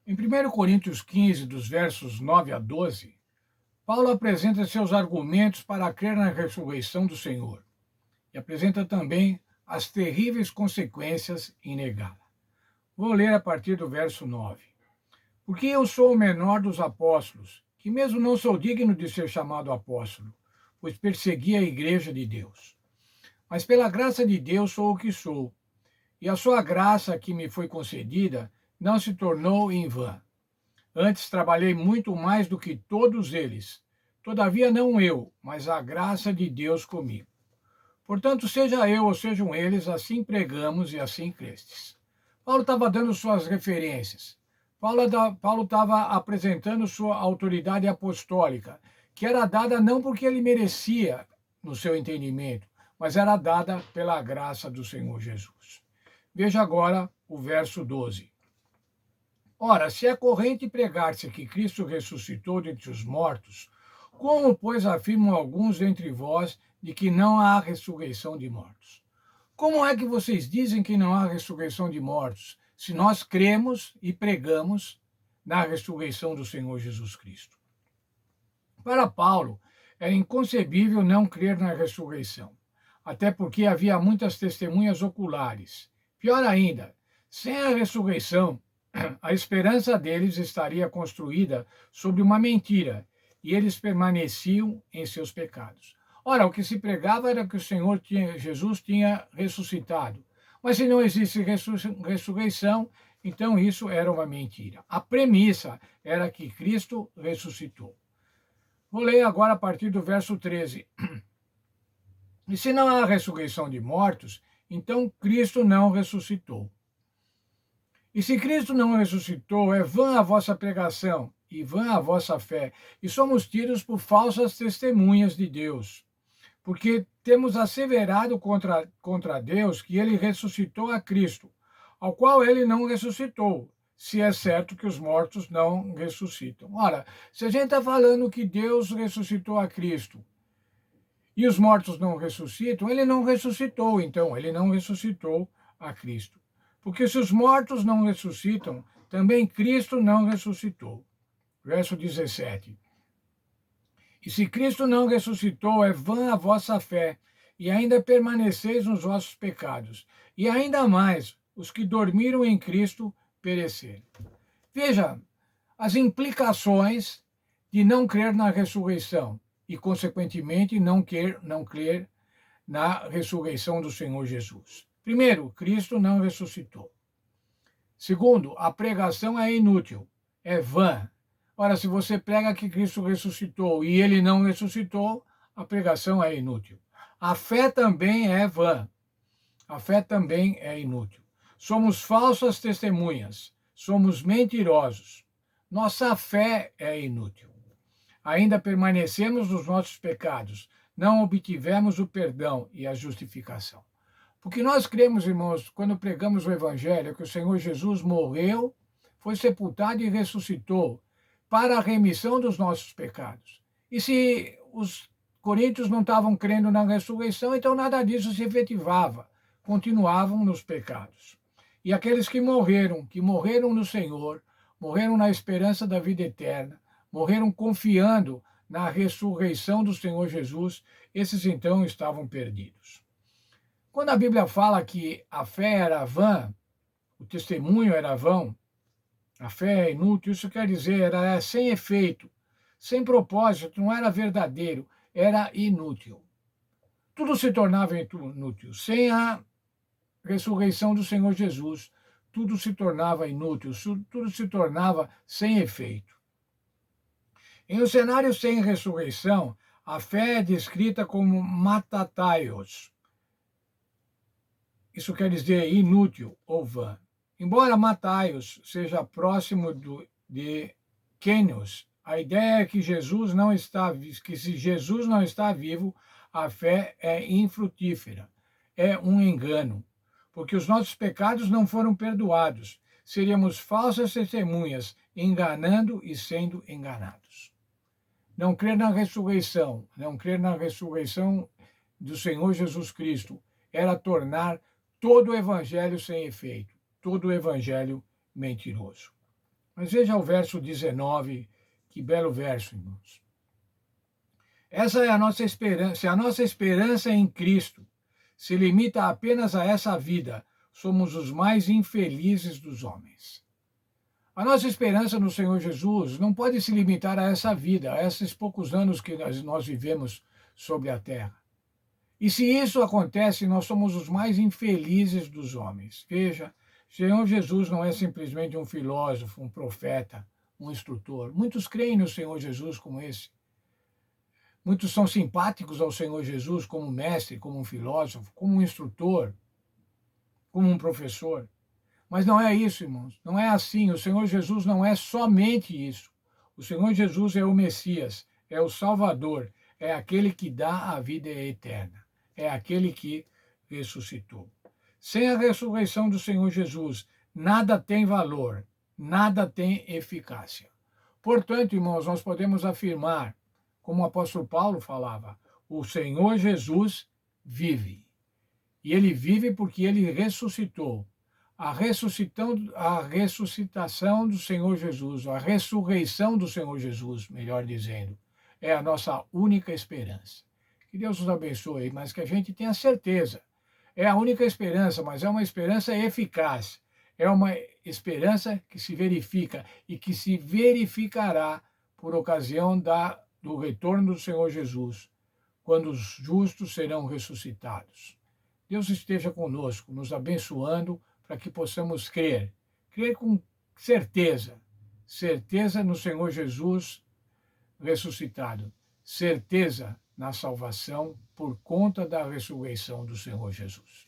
Em 1 Coríntios 15, dos versos 9 a 12, Paulo apresenta seus argumentos para crer na ressurreição do Senhor e apresenta também as terríveis consequências em negá-la. Vou ler a partir do verso 9. Porque eu sou o menor dos apóstolos, que mesmo não sou digno de ser chamado apóstolo, pois persegui a igreja de Deus. Mas pela graça de Deus sou o que sou, e a sua graça que me foi concedida não se tornou em vão. Antes trabalhei muito mais do que todos eles. Todavia não eu, mas a graça de Deus comigo. Portanto, seja eu ou sejam eles, assim pregamos e assim crestes. Paulo estava dando suas referências. Paulo estava apresentando sua autoridade apostólica, que era dada não porque ele merecia, no seu entendimento, mas era dada pela graça do Senhor Jesus. Veja agora o verso 12. Ora, se é corrente pregar-se que Cristo ressuscitou dentre os mortos, como, pois, afirmam alguns dentre vós de que não há ressurreição de mortos? Como é que vocês dizem que não há ressurreição de mortos, se nós cremos e pregamos na ressurreição do Senhor Jesus Cristo? Para Paulo, era inconcebível não crer na ressurreição, até porque havia muitas testemunhas oculares. Pior ainda, sem a ressurreição, a esperança deles estaria construída sobre uma mentira, e eles permaneciam em seus pecados. Ora, o que se pregava era que Jesus tinha ressuscitado. Mas se não existe ressurreição, então isso era uma mentira. A premissa era que Cristo ressuscitou. Vou ler agora a partir do verso 13. E se não há ressurreição de mortos, então Cristo não ressuscitou. E se Cristo não ressuscitou, é vã a vossa pregação e vã a vossa fé, e somos tidos por falsas testemunhas de Deus. Porque temos asseverado contra Deus que ele ressuscitou a Cristo, ao qual ele não ressuscitou, se é certo que os mortos não ressuscitam. Ora, se a gente está falando que Deus ressuscitou a Cristo e os mortos não ressuscitam, ele não ressuscitou, então, ele não ressuscitou a Cristo. Porque se os mortos não ressuscitam, também Cristo não ressuscitou. Verso 17. E se Cristo não ressuscitou, é vã a vossa fé, e ainda permaneceis nos vossos pecados. E ainda mais, os que dormiram em Cristo pereceram. Veja as implicações de não crer na ressurreição e, consequentemente, não crer na ressurreição do Senhor Jesus. Primeiro, Cristo não ressuscitou. Segundo, a pregação é inútil, é vã. Ora, se você prega que Cristo ressuscitou e ele não ressuscitou, a pregação é inútil. A fé também é vã. A fé também é inútil. Somos falsas testemunhas, somos mentirosos. Nossa fé é inútil. Ainda permanecemos nos nossos pecados, não obtivemos o perdão e a justificação. Porque nós cremos, irmãos, quando pregamos o Evangelho, que o Senhor Jesus morreu, foi sepultado e ressuscitou para a remissão dos nossos pecados. E se os coríntios não estavam crendo na ressurreição, então nada disso se efetivava, continuavam nos pecados. E aqueles que morreram no Senhor, morreram na esperança da vida eterna, morreram confiando na ressurreição do Senhor Jesus, esses então estavam perdidos. Quando a Bíblia fala que a fé era vã, o testemunho era vão, a fé é inútil, isso quer dizer, era sem efeito, sem propósito, não era verdadeiro, era inútil. Tudo se tornava inútil. Sem a ressurreição do Senhor Jesus, tudo se tornava inútil, tudo se tornava sem efeito. Em um cenário sem ressurreição, a fé é descrita como matataios. Isso quer dizer inútil ou vã. Embora mataios seja próximo de kenios, a ideia é que que se Jesus não está vivo, a fé é infrutífera, é um engano, porque os nossos pecados não foram perdoados. Seríamos falsas testemunhas, enganando e sendo enganados. Não crer na ressurreição do Senhor Jesus Cristo, era tornar todo o evangelho sem efeito, todo o evangelho mentiroso. Mas veja o verso 19, que belo verso, irmãos. Essa é a nossa esperança. Se a nossa esperança em Cristo se limita apenas a essa vida, somos os mais infelizes dos homens. A nossa esperança no Senhor Jesus não pode se limitar a essa vida, a esses poucos anos que nós vivemos sobre a terra. E se isso acontece, nós somos os mais infelizes dos homens. Veja, Senhor Jesus não é simplesmente um filósofo, um profeta, um instrutor. Muitos creem no Senhor Jesus como esse. Muitos são simpáticos ao Senhor Jesus como mestre, como um filósofo, como um instrutor, como um professor. Mas não é isso, irmãos. Não é assim. O Senhor Jesus não é somente isso. O Senhor Jesus é o Messias, é o Salvador, é aquele que dá a vida eterna, é aquele que ressuscitou. Sem a ressurreição do Senhor Jesus, nada tem valor, nada tem eficácia. Portanto, irmãos, nós podemos afirmar, como o apóstolo Paulo falava, o Senhor Jesus vive. E ele vive porque ele ressuscitou. A ressuscitação do Senhor Jesus, a ressurreição do Senhor Jesus, melhor dizendo, é a nossa única esperança. Que Deus nos abençoe, mas que a gente tenha certeza. É a única esperança, mas é uma esperança eficaz. É uma esperança que se verifica e que se verificará por ocasião do retorno do Senhor Jesus, quando os justos serão ressuscitados. Deus esteja conosco, nos abençoando para que possamos crer com certeza no Senhor Jesus ressuscitado, certeza na salvação por conta da ressurreição do Senhor Jesus.